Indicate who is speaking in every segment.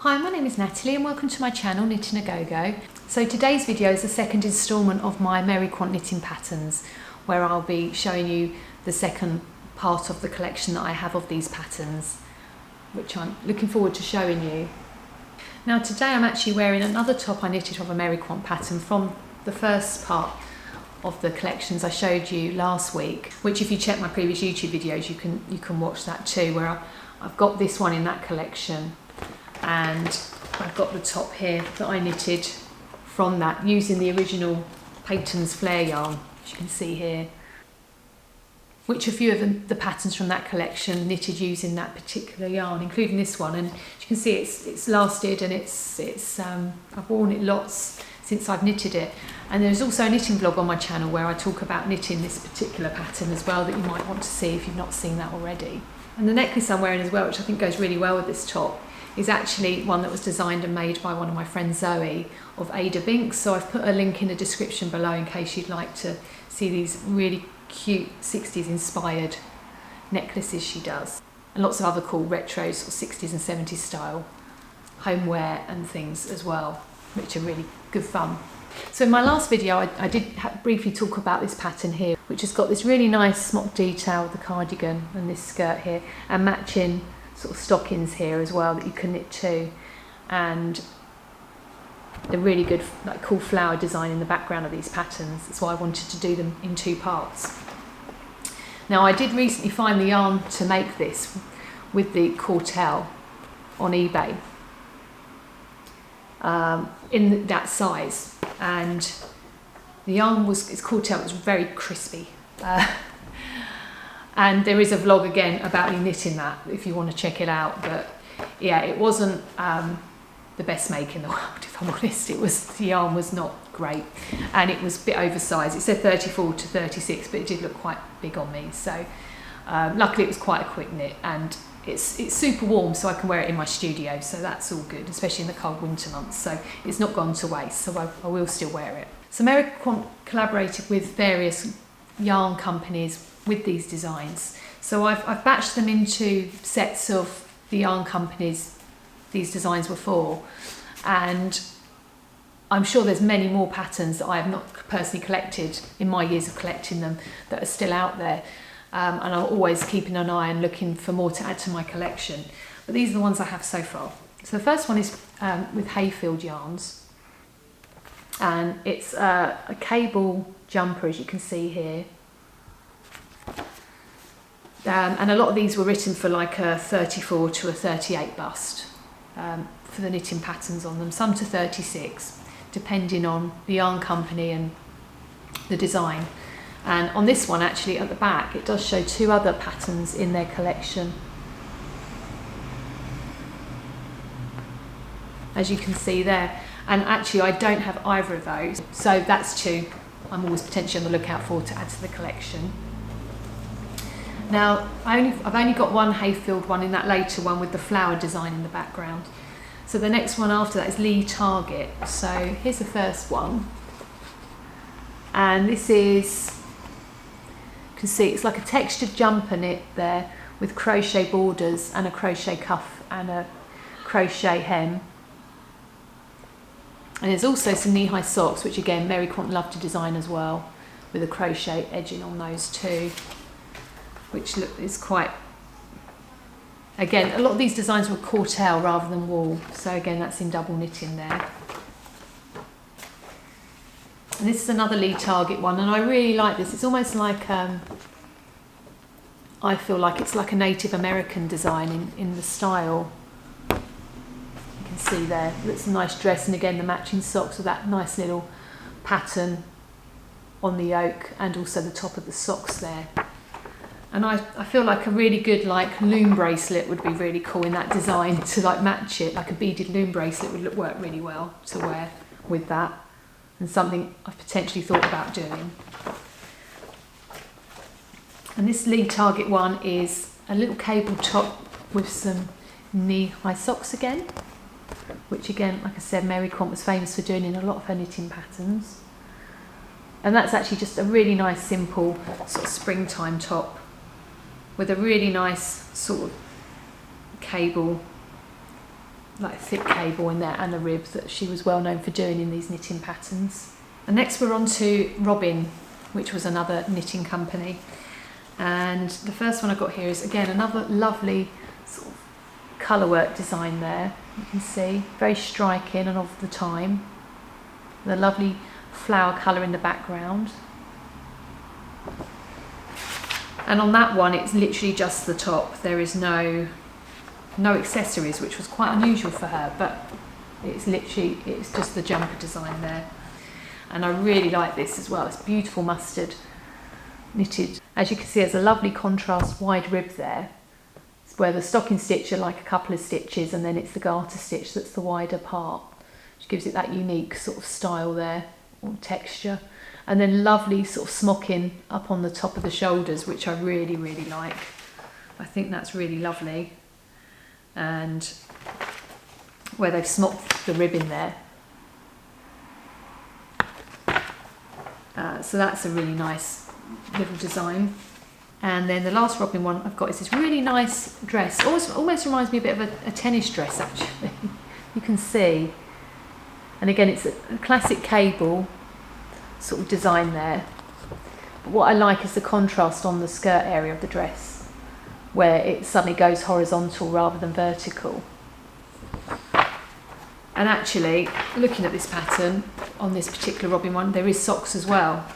Speaker 1: Hi, my name is Natalie and welcome to my channel Knitting-a-GoGo. So today's video is the second instalment of my Mary Quant knitting patterns, where I'll be showing you the second part of the collection that I have of these patterns, which I'm looking forward to showing you. Now today I'm actually wearing another top I knitted of a Mary Quant pattern from the first part of the collections I showed you last week, which if you check my previous YouTube videos you can watch that too, where I've got this one in that collection. And I've got the top here that I knitted from that using the original Peyton's Flare yarn, as you can see here, which a few of the patterns from that collection knitted using that particular yarn, including this one. And you can see it's lasted, and I've worn it lots since I've knitted it. And there's also a knitting vlog on my channel where I talk about knitting this particular pattern as well, that you might want to see if you've not seen that already. And the necklace I'm wearing as well, which I think goes really well with this top, is actually one that was designed and made by one of my friends Zoe of Ada Binks. So I've put a link in the description below in case you'd like to see these really cute 60s inspired necklaces she does. And lots of other cool retros or 60s and 70s style homeware and things as well, which are really good fun. So in my last video I did briefly talk about this pattern here, which has got this really nice smock detail, the cardigan and this skirt here, and matching sort of stockings here as well that you can knit to, and the really good cool flower design in the background of these patterns. That's why I wanted to do them in two parts. Now I did recently find the yarn to make this with the Cortel on eBay in that size, and the yarn it's Cortel, it was very crispy. And there is a vlog again about me knitting that if you want to check it out. But yeah, it wasn't the best make in the world, if I'm honest. The yarn was not great, and it was a bit oversized. It said 34 to 36, but it did look quite big on me. So luckily it was quite a quick knit, and it's super warm, so I can wear it in my studio. So that's all good, especially in the cold winter months. So it's not gone to waste, so I will still wear it. So Mary Quant collaborated with various yarn companies with these designs. So I've batched them into sets of the yarn companies these designs were for, and I'm sure there's many more patterns that I have not personally collected in my years of collecting them that are still out there, and I'm always keeping an eye and looking for more to add to my collection. But these are the ones I have so far. So the first one is with Hayfield yarns, and it's a cable jumper, as you can see here. And a lot of these were written for like a 34 to a 38 bust for the knitting patterns on them, some to 36, depending on the yarn company and the design. And on this one, actually, at the back, it does show two other patterns in their collection, as you can see there. And actually, I don't have either of those, so that's two I'm always potentially on the lookout for to add to the collection. Now, I've only got one Hayfield one in that later one with the flower design in the background. So the next one after that is Lee Target. So here's the first one. And this is, you can see it's like a textured jumper knit there with crochet borders and a crochet cuff and a crochet hem. And there's also some knee-high socks, which again Mary Quant loved to design as well, with a crochet edging on those too, which is quite, again, a lot of these designs were Cortel rather than wool, so again that's in double knitting there. And this is another Lee Target one, and I really like this. It's almost like, I feel like it's like a Native American design in the style. You can see there, it's a nice dress, and again the matching socks with that nice little pattern on the yoke, and also the top of the socks there. And I feel like a really good like loom bracelet would be really cool in that design to like match it. Like a beaded loom bracelet would work really well to wear with that, and something I've potentially thought about doing. And this Lee Target one is a little cable top with some knee-high socks again, which again, like I said, Mary Quant was famous for doing in a lot of her knitting patterns. And that's actually just a really nice simple sort of springtime top with a really nice sort of cable like thick cable in there and a rib that she was well known for doing in these knitting patterns. And next we're on to Robin, which was another knitting company. And the first one I got here is again another lovely sort of colour work design there. You can see very striking and of the time. The lovely flower colour in the background. And on that one it's literally just the top. There is no accessories, which was quite unusual for her, but it's just the jumper design there. And I really like this as well. It's beautiful mustard knitted. As you can see, there's a lovely contrast wide rib there. It's where the stocking stitch are like a couple of stitches, and then it's the garter stitch that's the wider part, which gives it that unique sort of style there, or texture. And then lovely sort of smocking up on the top of the shoulders, which I really, really like. I think that's really lovely. And where they've smocked the rib in there. So that's a really nice little design. And then the last Robin one I've got is this really nice dress. Almost reminds me a bit of a tennis dress, actually. You can see. And again, it's a classic cable sort of design there. But what I like is the contrast on the skirt area of the dress, where it suddenly goes horizontal rather than vertical. And actually, looking at this pattern, on this particular Robin one, there is socks as well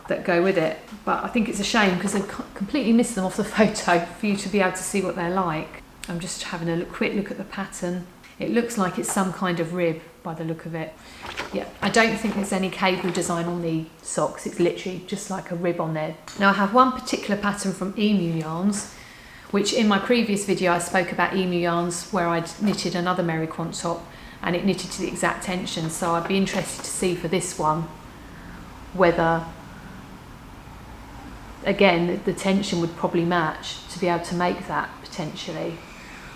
Speaker 1: that go with it. But I think it's a shame because they've completely missed them off the photo for you to be able to see what they're like. I'm just having a quick look at the pattern. It looks like it's some kind of rib by the look of it. Yeah, I don't think there's any cable design on the socks. It's literally just like a rib on there. Now I have one particular pattern from Emu Yarns, which in my previous video I spoke about Emu Yarns where I'd knitted another Mary Quant top and it knitted to the exact tension. So I'd be interested to see for this one whether, again, the tension would probably match to be able to make that potentially.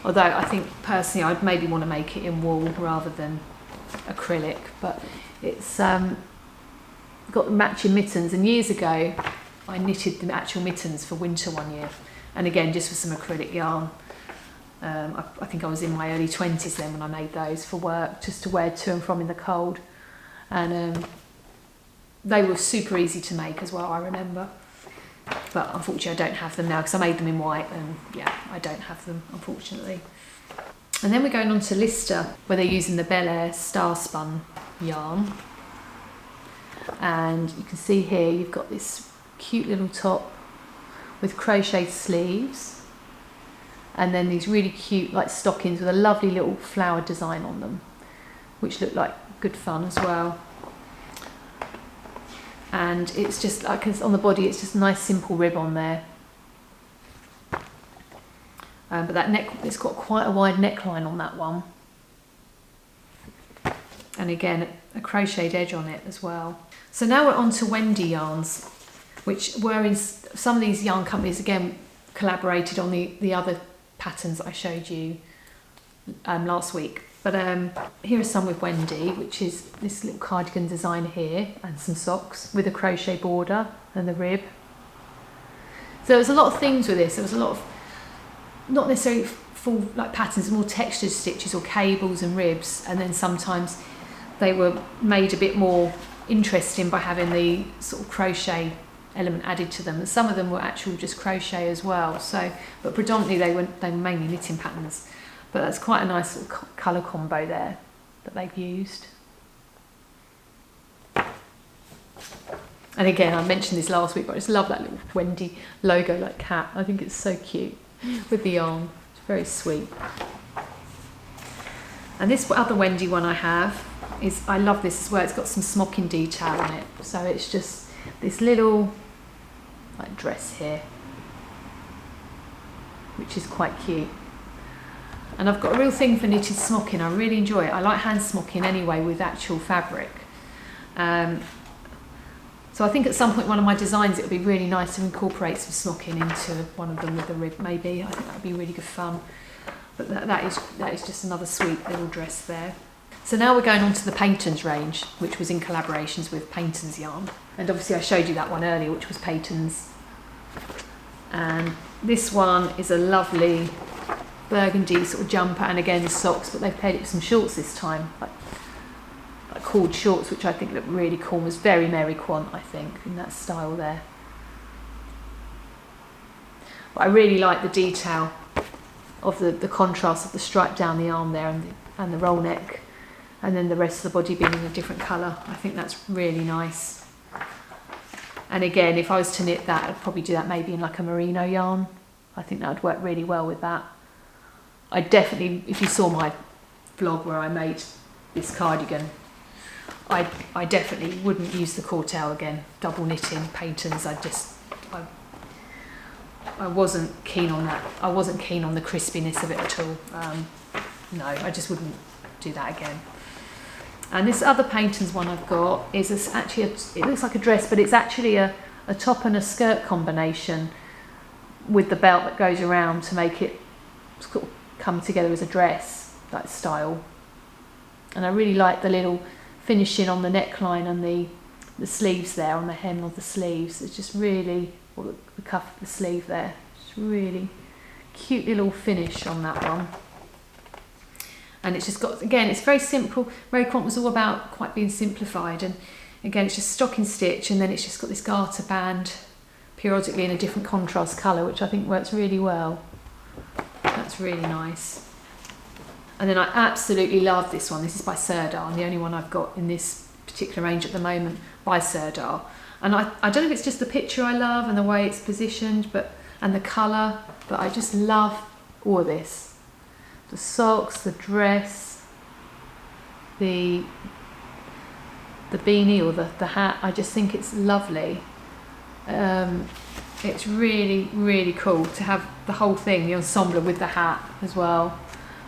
Speaker 1: Although I think personally I'd maybe want to make it in wool rather than acrylic, but it's got matching mittens, and years ago I knitted the actual mittens for winter one year, and again just with some acrylic yarn. I think I was in my early 20s then when I made those for work, just to wear to and from in the cold, and they were super easy to make as well, I remember. But unfortunately I don't have them now because I made them in white, and yeah, I don't have them unfortunately. And then we're going on to Lister, where they're using the Bel Air Star Spun yarn. And you can see here you've got this cute little top with crocheted sleeves, and then these really cute like stockings with a lovely little flower design on them, which look like good fun as well. And it's just like on the body, it's just a nice simple rib on there. But that neck, it's got quite a wide neckline on that one. And again, a crocheted edge on it as well. So now we're on to Wendy yarns, which were in some of these yarn companies, again, collaborated on the other patterns that I showed you last week. But here are some with Wendy, which is this little cardigan design here and some socks with a crochet border and the rib. So there was a lot of things with this. There was a lot of, not necessarily full like patterns, more textured stitches or cables and ribs, and then sometimes they were made a bit more interesting by having the sort of crochet element added to them. And some of them were actual just crochet as well. So, but predominantly they were mainly knitting patterns. But that's quite a nice little colour combo there that they've used. And again, I mentioned this last week, but I just love that little Wendy logo like cat. I think it's so cute with the yarn. It's very sweet. And this other Wendy one I have is, I love this as well. It's got some smocking detail on it. So it's just this little like dress here, which is quite cute. And I've got a real thing for knitted smocking. I really enjoy it. I like hand smocking anyway with actual fabric. So I think at some point one of my designs it would be really nice to incorporate some smocking into one of them with a rib maybe. I think that would be really good fun. But that is just another sweet little dress there. So now we're going on to the Payton's range, which was in collaborations with Payton's yarn. And obviously I showed you that one earlier, which was Payton's. And this one is a lovely burgundy sort of jumper, and again socks, but they've paired it with some shorts this time, like cord shorts, which I think look really cool. It was very Mary Quant, I think, in that style there. But I really like the detail of the contrast of the stripe down the arm there, and the roll neck, and then the rest of the body being in a different colour. I think that's really nice. And again, if I was to knit that, I'd probably do that maybe in like a merino yarn. I think that would work really well with that. I definitely, if you saw my vlog where I made this cardigan, I definitely wouldn't use the cortail again. Double knitting patterns, I wasn't keen on that. I wasn't keen on the crispiness of it at all. No, I just wouldn't do that again. And this other patterns one I've got is actually, it looks like a dress, but it's actually a top and a skirt combination with the belt that goes around to make it sort of come together as a dress, that style. And I really like the little finishing on the neckline and the sleeves there, on the hem of the sleeves. It's just really, or the cuff of the sleeve there, just really cute little finish on that one. And it's just got, again, it's very simple. Mary Quant was all about quite being simplified, and again it's just stocking stitch, and then it's just got this garter band periodically in a different contrast colour, which I think works really well. That's really nice. And then I absolutely love this one. This is by Sirdar, the only one I've got in this particular range at the moment by Sirdar. And I don't know if it's just the picture I love and the way it's positioned, and the colour, but I just love all of this. The socks, the dress, the beanie or the hat. I just think it's lovely. It's really, really cool to have the whole thing, the ensemble with the hat as well.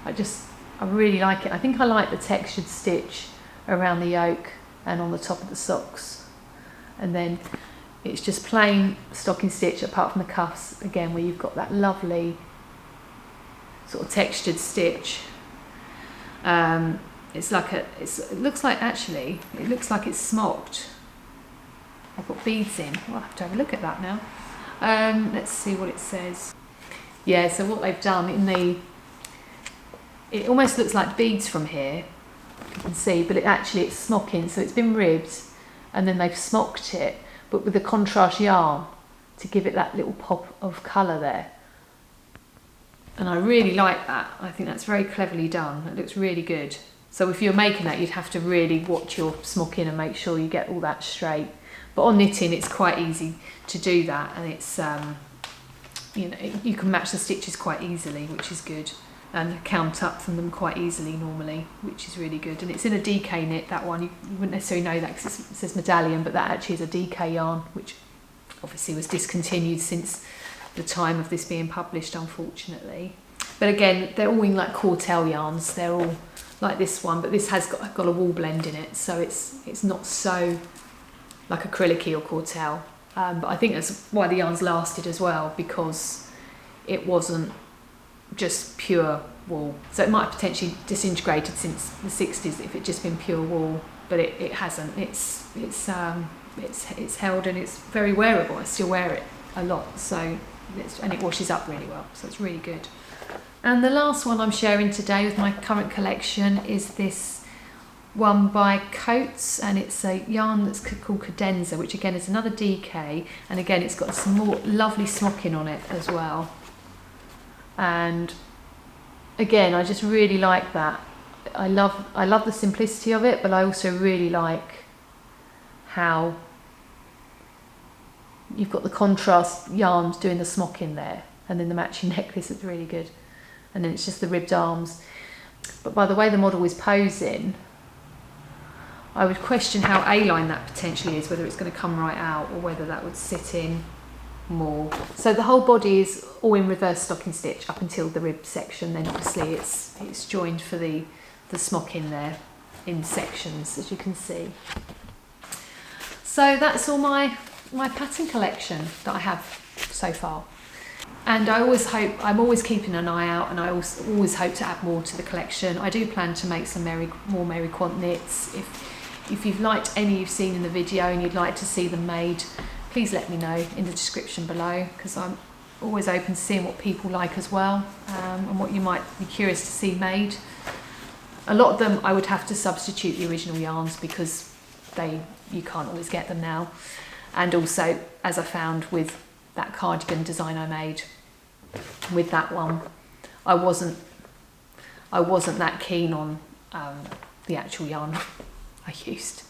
Speaker 1: I really like it. I think I like the textured stitch around the yoke and on the top of the socks. And then it's just plain stocking stitch apart from the cuffs, again, where you've got that lovely sort of textured stitch. It looks like it's smocked. I've got beads in. I'll have to have a look at that now. Let's see what it says. Yeah, so what they've done it almost looks like beads from here, you can see, but it's smocking, so it's been ribbed and then they've smocked it, but with the contrast yarn to give it that little pop of colour there. And I really like that. I think that's very cleverly done. It looks really good. So if you're making that, you'd have to really watch your smocking and make sure you get all that straight. But on knitting, it's quite easy to do that, and it's you can match the stitches quite easily, which is good, and count up from them quite easily normally, which is really good. And it's in a DK knit, that one. You wouldn't necessarily know that because it says medallion, but that actually is a DK yarn, which obviously was discontinued since the time of this being published, unfortunately. But again, they're all in like cortail yarns. They're all like this one, but this has got a wool blend in it, so it's not so like acrylic-y or cortail. But I think that's why the yarns lasted as well, because it wasn't just pure wool. So it might have potentially disintegrated since the 60s if it just been pure wool, but it hasn't. It's held and it's very wearable. I still wear it a lot, and it washes up really well, so it's really good. And the last one I'm sharing today with my current collection is this one by Coats, and it's a yarn that's called Cadenza, which again is another DK, and again it's got some more lovely smocking on it as well. And again, I just really like that. I love the simplicity of it, but I also really like how you've got the contrast yarns doing the smocking there, and then the matching necklace is really good, and then it's just the ribbed arms. But by the way the model is posing, I would question how A-line that potentially is, whether it's going to come right out or whether that would sit in more. So the whole body is all in reverse stocking stitch up until the rib section, then obviously it's joined for the smocking there in sections, as you can see. So that's all my pattern collection that I have so far. And I'm always keeping an eye out, and I always hope to add more to the collection. I do plan to make some more Mary Quant knits. If you've liked any you've seen in the video and you'd like to see them made, please let me know in the description below, because I'm always open to seeing what people like as well, and what you might be curious to see made. A lot of them I would have to substitute the original yarns because you can't always get them now. And also, as I found with that cardigan design I made, with that one, I wasn't that keen on the actual yarn I used.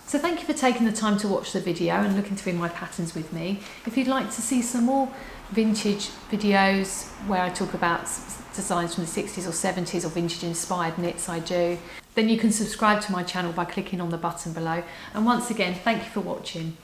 Speaker 1: So thank you for taking the time to watch the video and looking through my patterns with me. If you'd like to see some more vintage videos where I talk about designs from the 60s or 70s or vintage inspired knits I do, then you can subscribe to my channel by clicking on the button below. And once again, thank you for watching.